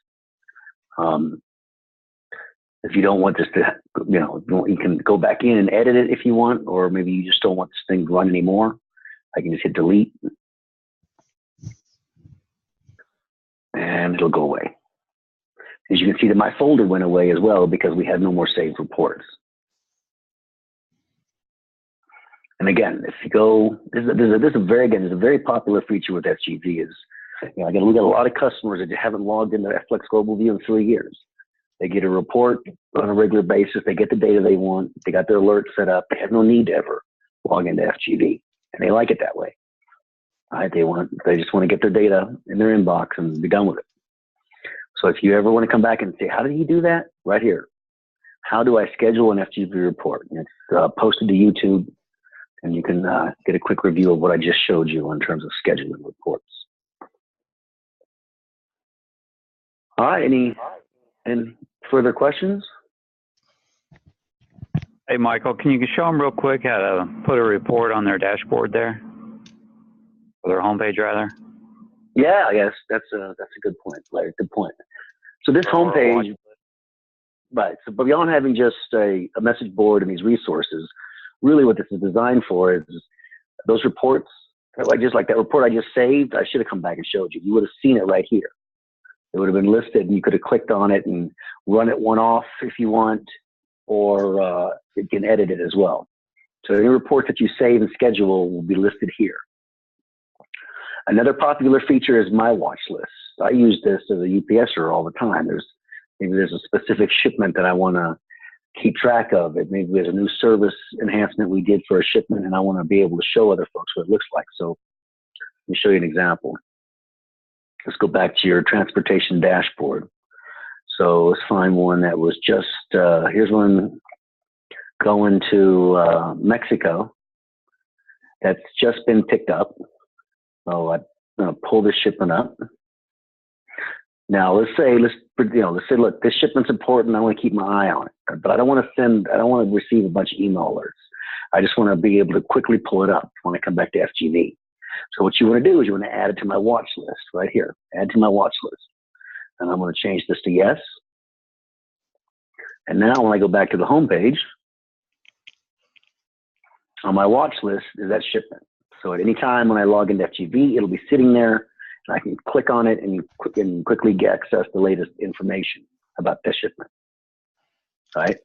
[SPEAKER 3] If you don't want this to, you can go back in and edit it if you want, or maybe you just don't want this thing to run anymore. I can just hit delete, and it'll go away. As you can see that my folder went away as well because we had no more saved reports. And again, if you go, this is a very popular feature with FGV is, again, we got a lot of customers that haven't logged into Flex Global View in 3 years. They get a report on a regular basis. They get the data they want. They got their alerts set up. They have no need to ever log into FGV, and they like it that way. All right, they just want to get their data in their inbox and be done with it. So if you ever want to come back and say, how did he do that? Right here. How do I schedule an FGV report? And it's posted to YouTube. And you can get a quick review of what I just showed you in terms of scheduling reports. All right, any further questions?
[SPEAKER 5] Hey, Michael, can you show them real quick how to put a report on their dashboard there? Or their homepage, rather?
[SPEAKER 3] Yeah, yes, that's a good point, Larry, good point. So this homepage, right, so but beyond having just a message board and these resources, really what this is designed for is those reports, like that report I just saved, I should have come back and showed you. You would have seen it right here. It would have been listed and you could have clicked on it and run it one off if you want, or you can edit it as well. So any reports that you save and schedule will be listed here. Another popular feature is my watch list. I use this as a UPSer all the time. Maybe there's a specific shipment that I want to keep track of it. Maybe there's a new service enhancement we did for a shipment and I want to be able to show other folks what it looks like. So let me show you an example. Let's go back to your transportation dashboard. So let's find one that was just, here's one going to Mexico that's just been picked up. So I'm going to pull this shipment up. Now let's say, look, this shipment's important. I want to keep my eye on it, but I don't want to receive a bunch of email alerts. I just want to be able to quickly pull it up when I come back to FGV. So what you want to do is you want to add it to my watch list right here. Add to my watch list. And I'm going to change this to yes. And now when I go back to the home page, on my watch list is that shipment. So at any time when I log into FGV, it'll be sitting there, and I can click on it and quickly get access the latest information about that shipment. Right?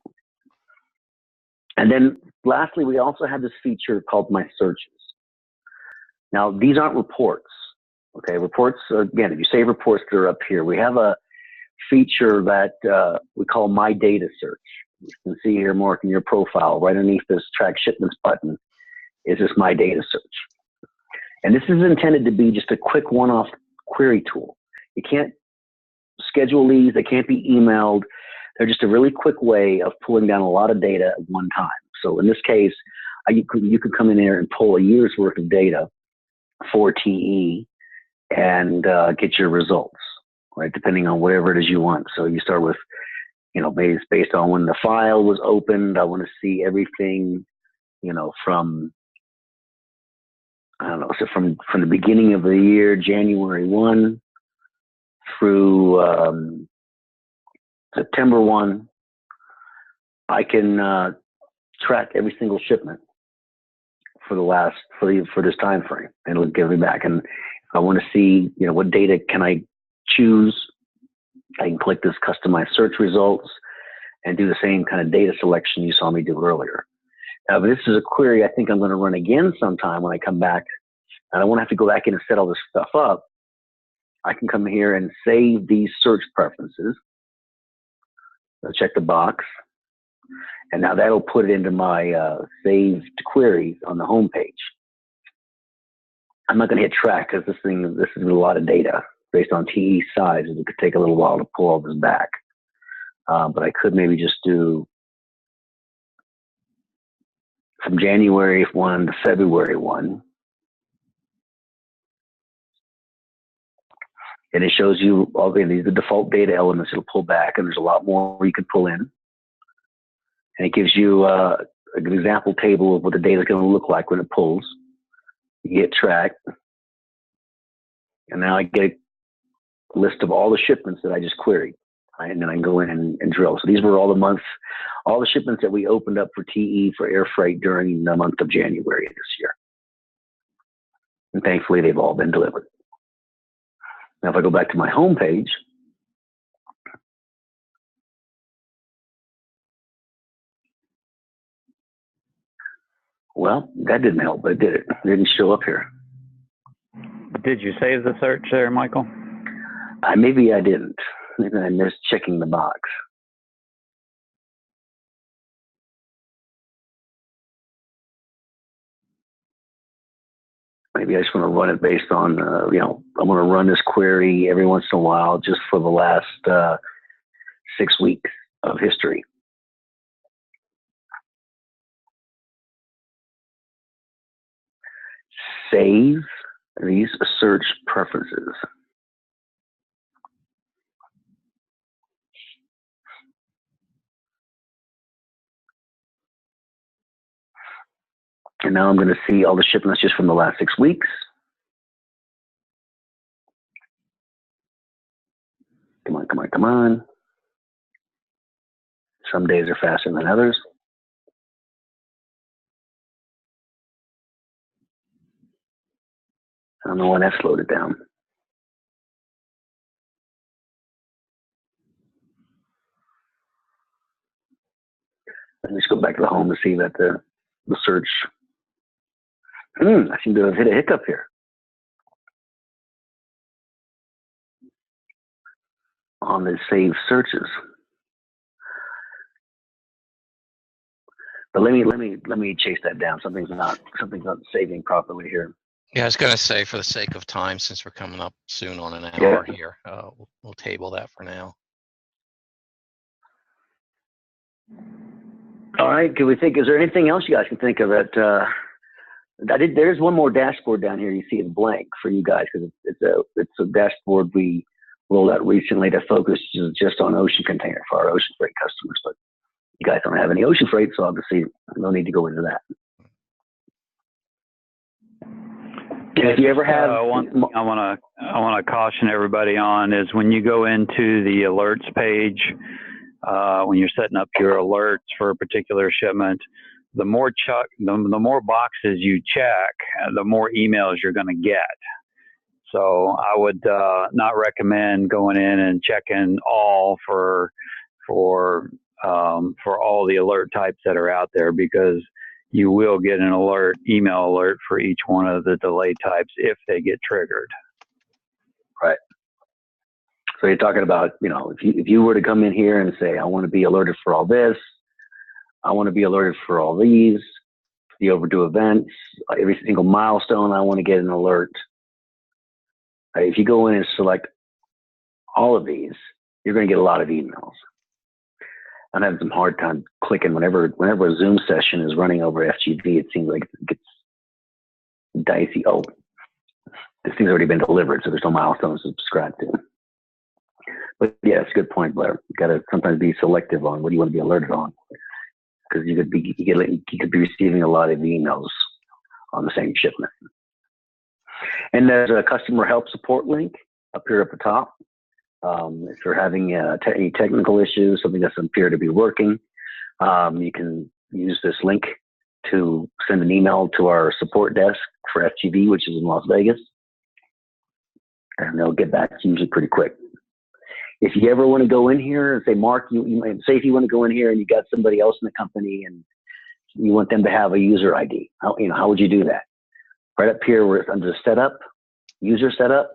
[SPEAKER 3] And then lastly, we also have this feature called My Searches. Now, these aren't reports. Okay, reports, again, if you save reports, they're up here. We have a feature that we call My Data Search. You can see here, Mark, in your profile, right underneath this Track Shipments button is this My Data Search. And this is intended to be just a quick one-off query tool. You can't schedule these. They can't be emailed. They're just a really quick way of pulling down a lot of data at one time. So in this case, you could come in there and pull a year's worth of data for TE and get your results, right? Depending on whatever it is you want. So you start with, you know, based on when the file was opened. I want to see everything, you know, from, I don't know, so from the beginning of the year, January 1 through September 1, I can track every single shipment for this time frame, and it'll give me back. And if I want to see, you know, what data can I choose, I can click this Customize Search Results and do the same kind of data selection you saw me do earlier. But this is a query I think I'm going to run again sometime when I come back, and I won't have to go back in and set all this stuff up. I can come here and save these search preferences. I'll check the box, and now that'll put it into my saved queries on the home page. I'm not going to hit track because this is a lot of data based on TE size. It could take a little while to pull all this back, but I could maybe just do from January 1 to February 1. And it shows you all the default data elements it'll pull back, and there's a lot more you can pull in. And it gives you an example table of what the data is going to look like when it pulls. You hit track, and now I get a list of all the shipments that I just queried. Right? And then I can go in and drill. So these were all the months, all the shipments that we opened up for TE for air freight during the month of January of this year. And thankfully, they've all been delivered. Now, if I go back to my home page, well, that didn't help, but it did. It didn't show up here.
[SPEAKER 5] Did you save the search there, Michael?
[SPEAKER 3] Maybe I didn't. Maybe I missed checking the box. Maybe I just want to run it based on, you know, I'm going to run this query every once in a while just for the last 6 weeks of history. Save these search preferences. And now I'm going to see all the shipments just from the last 6 weeks. Come on, come on, come on. Some days are faster than others. I don't know why that slowed it down. Let me just go back to the home to see that the search. I seem to have hit a hiccup here. On the save searches. But let me chase that down. Something's not saving properly here.
[SPEAKER 2] Yeah, I was going to say, for the sake of time, since we're coming up soon on an hour here, we'll table that for now.
[SPEAKER 3] All right. Can we think? Is there anything else you guys can think of that? There's one more dashboard down here. You see it's blank for you guys because it's a dashboard we rolled out recently that focuses just on ocean container for our ocean freight customers. But you guys don't have any ocean freight, so obviously no need to go into that. And if you ever have
[SPEAKER 5] one thing I want to caution everybody on is when you go into the alerts page, when you're setting up your alerts for a particular shipment, the more boxes you check, the more emails you're going to get. So I would not recommend going in and checking all for all the alert types that are out there, because you will get an email alert for each one of the delay types if they get triggered.
[SPEAKER 3] Right. So you're talking about, if you were to come in here and say, I want to be alerted for all this, I want to be alerted for all these, the overdue events, every single milestone, I want to get an alert. If you go in and select all of these, you're going to get a lot of emails. I'm having some hard time clicking whenever a Zoom session is running over FGV. It seems like it gets dicey. Oh, this thing's already been delivered, so there's no milestones to subscribe to. But yeah, it's a good point, Blair. You got to sometimes be selective on what you want to be alerted on, because you could be receiving a lot of emails on the same shipment. And there's a customer help support link up here at the top. If you're having any technical issues, something doesn't appear to be working, you can use this link to send an email to our support desk for FGV, which is in Las Vegas, and they'll get back usually pretty quick. If you ever want to go in here and say, Mark, you might say if you want to go in here and you got somebody else in the company and you want them to have a user ID, how would you do that? Right up here where it's under setup, user setup.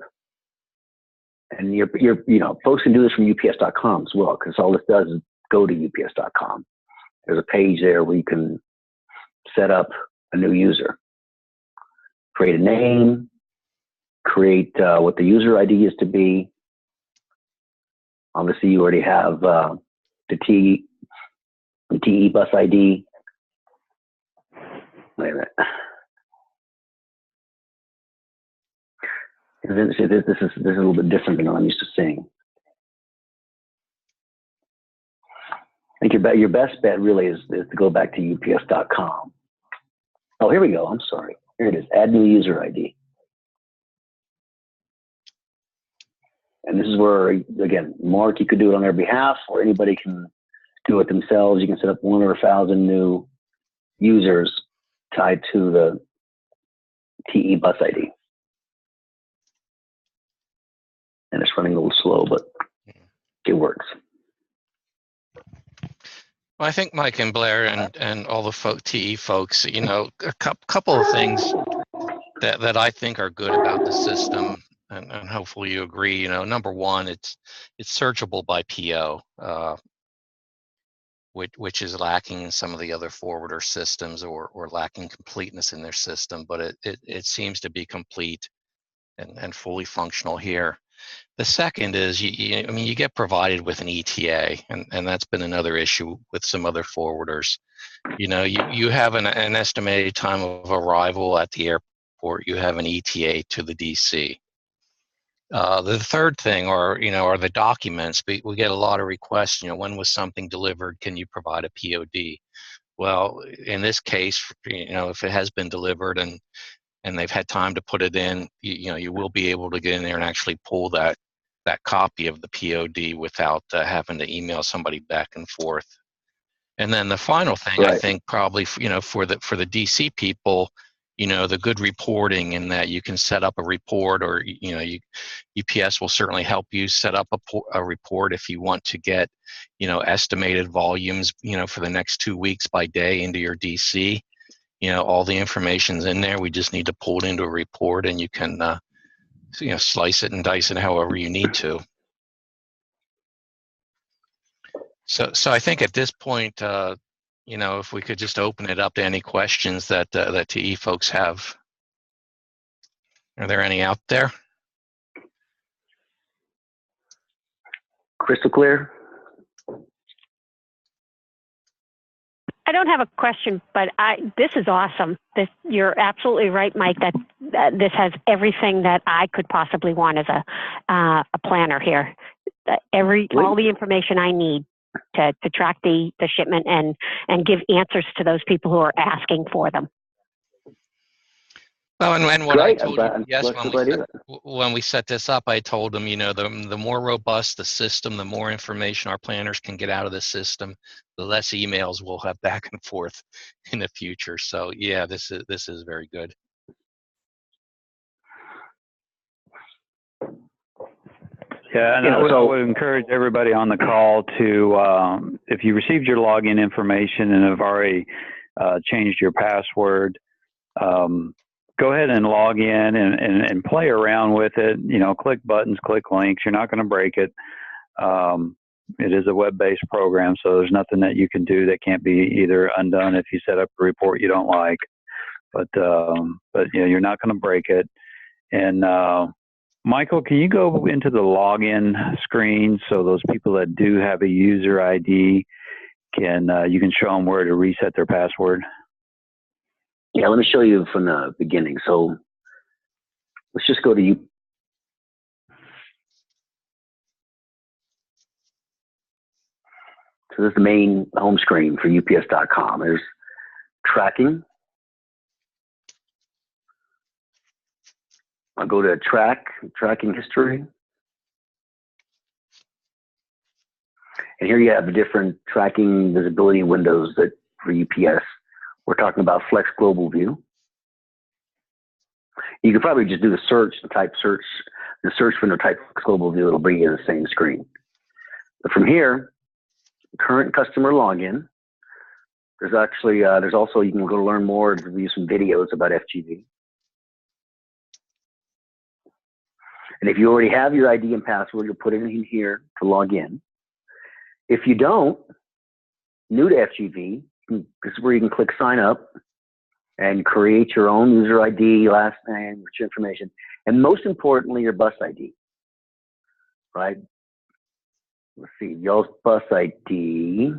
[SPEAKER 3] And folks can do this from UPS.com as well, because all this does is go to UPS.com. There's a page there where you can set up a new user, create a name, create what the user ID is to be. Obviously, you already have the TE bus ID. Wait a minute. This is a little bit different than what I'm used to seeing. I think your best bet really is to go back to UPS.com. Oh, here we go. I'm sorry. Here it is. Add new user ID. And this is where, again, Mark, you could do it on their behalf, or anybody can do it themselves. You can set up 1 or 1,000 new users tied to the TE bus ID. And it's running a little slow, but it works.
[SPEAKER 2] Well, I think Mike and Blair and all the TE folks, a couple of things that I think are good about the system, and hopefully you agree. Number one, it's searchable by PO, which is lacking in some of the other forwarder systems, or lacking completeness in their system, but it seems to be complete and fully functional here. The second is, you get provided with an ETA, and that's been another issue with some other forwarders. You have an estimated time of arrival at the airport. You have an ETA to the DC. The third thing are the documents. We get a lot of requests. When was something delivered? Can you provide a POD? Well, in this case, if it has been delivered and they've had time to put it in, you will be able to get in there and actually pull that copy of the POD without having to email somebody back and forth. And then the final thing, right, I think probably for the DC people, the good reporting, in that you can set up a report, or UPS will certainly help you set up a report if you want to get estimated volumes for the next 2 weeks by day into your DC. All the information's in there. We just need to pull it into a report, and you can slice it and dice it however you need to. So I think at this point, if we could just open it up to any questions that TE folks have. Are there any out there?
[SPEAKER 3] Crystal clear?
[SPEAKER 8] I don't have a question, but this is awesome. You're absolutely right, Mike, that this has everything that I could possibly want as a planner here. All the information I need to track the shipment and give answers to those people who are asking for them.
[SPEAKER 2] Well, and what
[SPEAKER 3] Great.
[SPEAKER 2] I told
[SPEAKER 3] I'm
[SPEAKER 2] you, yes,
[SPEAKER 3] glad
[SPEAKER 2] when we set this up, I told them, you know, the more robust the system, the more information our planners can get out of the system, the less emails we'll have back and forth in the future. So yeah, this is very good.
[SPEAKER 5] Yeah, and I would encourage everybody on the call to, if you received your login information and have already changed your password, go ahead and log in and play around with it. You know, click buttons, click links. You're not going to break it. It is a web-based program, so there's nothing that you can do that can't be either undone if you set up a report you don't like. But you know, you're not going to break it. And Michael, can you go into the login screen so those people that do have a user ID can you can show them where to reset their password?
[SPEAKER 3] Yeah, let me show you from the beginning. So let's just go to you. So this is the main home screen for UPS.com. There's tracking. I'll go to tracking history. And here you have the different tracking visibility windows that for UPS. We're talking about Flex Global View. You could probably just do the search, the search window type Flex Global View. It'll bring you to the same screen. But from here, current customer login. There's actually, there's also, you can go to learn more and review some videos about FGV. And if you already have your ID and password, you'll put it in here to log in. If you don't, new to FGV, this is where you can click sign up and create your own user ID, last name, your information, and most importantly, your bus ID, right? Let's see, y'all's bus ID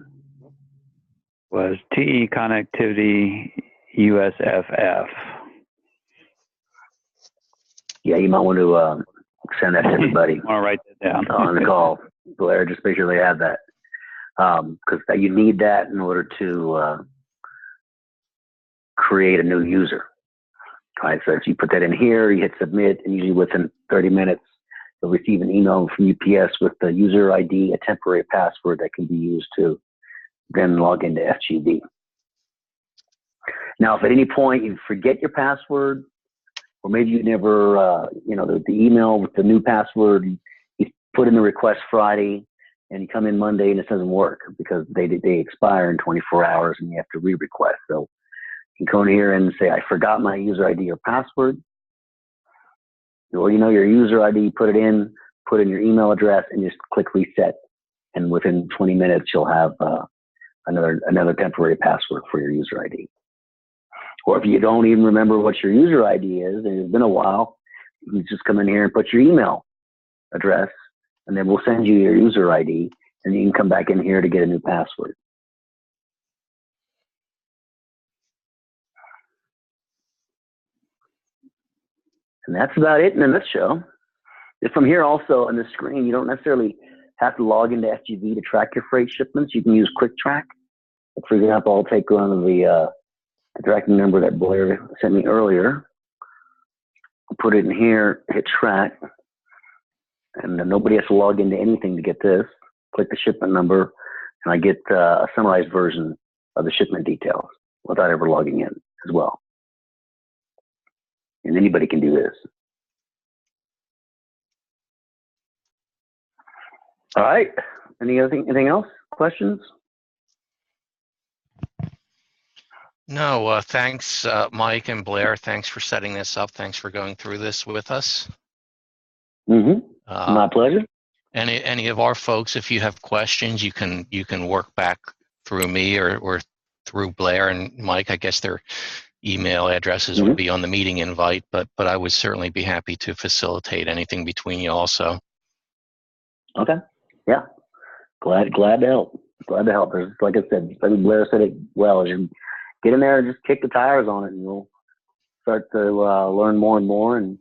[SPEAKER 5] was TE Connectivity USFF.
[SPEAKER 3] Yeah, you might want to send that to everybody.
[SPEAKER 5] I'll write that down
[SPEAKER 3] on the call, Blair. Just make sure they have that, because you need that in order to create a new user. All right, so if you put that in here, you hit submit, and usually within 30 minutes, you'll receive an email from UPS with the user ID, a temporary password that can be used to then log into FGV. Now, if at any point you forget your password, or maybe you never, you know, the email with the new password, you put in the request Friday, and you come in Monday and it doesn't work because they expire in 24 hours and you have to re-request. So you can go in here and say, I forgot my user ID or password. Or you know your user ID, put it in, put in your email address, and just click reset. And within 20 minutes, you'll have another temporary password for your user ID. Or if you don't even remember what your user ID is, and it's been a while, you can just come in here and put your email address, and then we'll send you your user ID, and you can come back in here to get a new password. And that's about it in a nutshell. From here also on the screen, you don't necessarily have to log into FGV to track your freight shipments. You can use Quick Track. For example, I'll take one of the tracking number that Blair sent me earlier. I'll put it in here, hit track, and nobody has to log into anything to get this. Click the shipment number, and I get a summarized version of the shipment details without ever logging in as well. And anybody can do this. All right. Anything else? Questions?
[SPEAKER 2] No, thanks, Mike and Blair. Thanks for setting this up. Thanks for going through this with us.
[SPEAKER 3] My pleasure.
[SPEAKER 2] Any of our folks, if you have questions, you can work back through me or through Blair and Mike. I guess their email addresses would be on the meeting invite, but I would certainly be happy to facilitate anything between you also.
[SPEAKER 3] Okay. Yeah. Glad to help. Glad to help. There's, like I said, I think Blair said it well. As you get in there and just kick the tires on it, and you'll start to learn more and more. And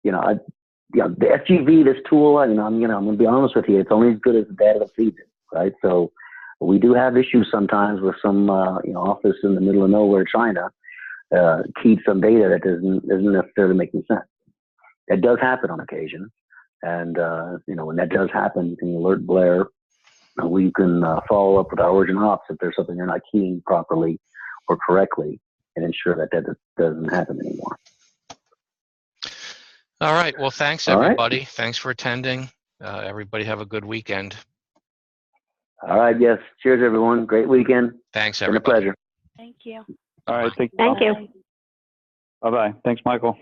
[SPEAKER 3] the FGV, this tool, I'm gonna be honest with you, it's only as good as the data that feeds it, right? So we do have issues sometimes with some office in the middle of nowhere, China, keyed some data that isn't necessarily making sense. That does happen on occasion. And, when that does happen, you can alert Blair. We can follow up with our origin ops if there's something you're not keying properly or correctly, and ensure that doesn't happen anymore.
[SPEAKER 2] All right. Well, thanks, everybody. Right. Thanks for attending. Everybody have a good weekend.
[SPEAKER 3] All right. Yes. Cheers, everyone. Great weekend.
[SPEAKER 2] Thanks,
[SPEAKER 3] It's
[SPEAKER 2] everybody.
[SPEAKER 3] been a pleasure.
[SPEAKER 1] Thank you.
[SPEAKER 5] All right.
[SPEAKER 8] Thank you.
[SPEAKER 5] Bye-bye. Thanks, Michael.